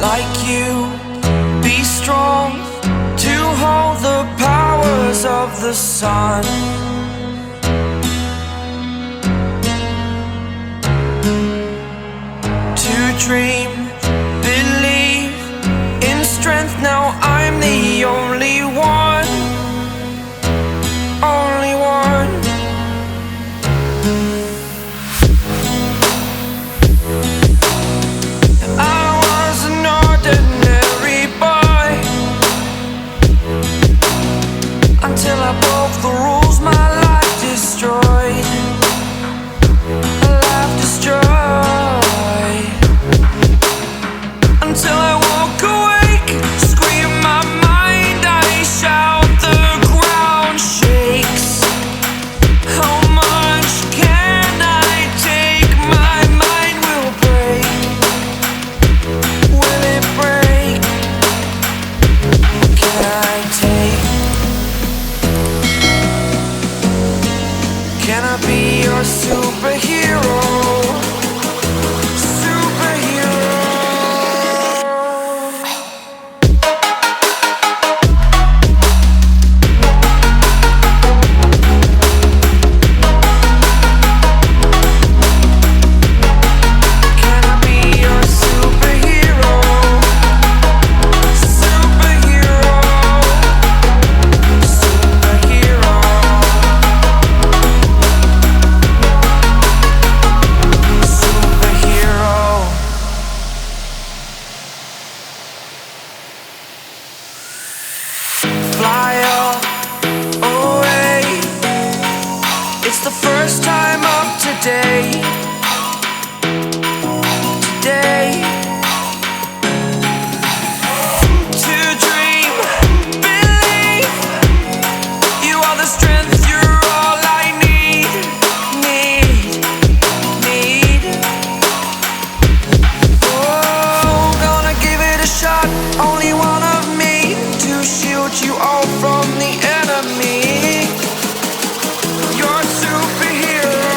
like you, be strong to hold the powers of the sun. To dream, believe in strength. Now I'm the only one, only one. I was an ordinary boy until I broke the rules. My life destroyed, life destroyed. Until I woke awake, scream my mind, I shout, the ground shakes. How much can I take? My mind will break. Will it break? Can I take? Can I be your superhero? Fly away. It's the first time of today. Today. To dream, believe. You are the strength, you're all I need. Need. Oh, gonna give it a shot. Only one of me to shield you all from the enemy. You're a superhero.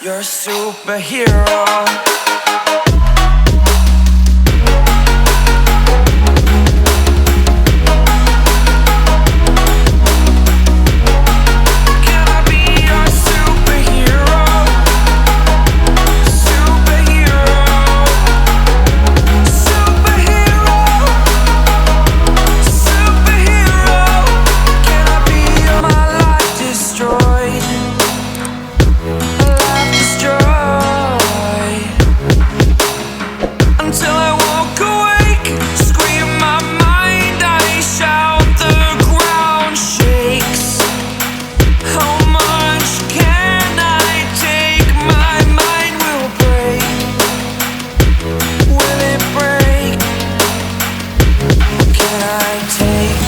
You're a superhero. Can I be your superhero? Superhero. Superhero. Superhero. Can I be your? My life destroyed. Life destroyed. Until I woke awake, scream my mind, I shout, the ground shakes. How much can I take? My mind will break. Will it break? Can I take?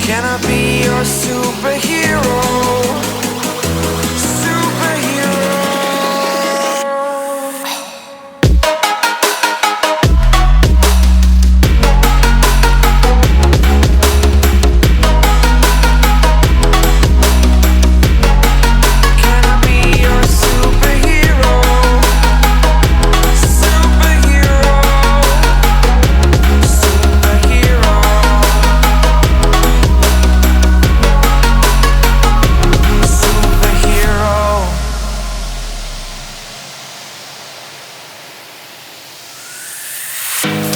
Can I be your superhero? Superhero. Can I be your superhero? Superhero. Superhero. Superhero.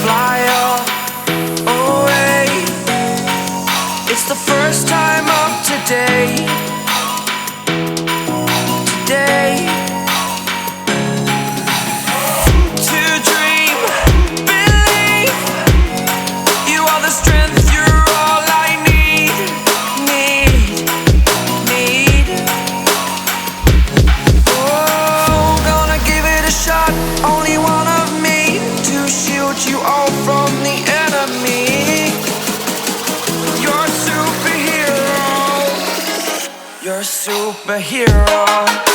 Fly away. It's the first time of today. Today. To dream, believe. You are the strength, you're all I need. Need. Oh, gonna give it a shot. Only one of me to shield you all from the enemy. You're a superhero. You're a superhero.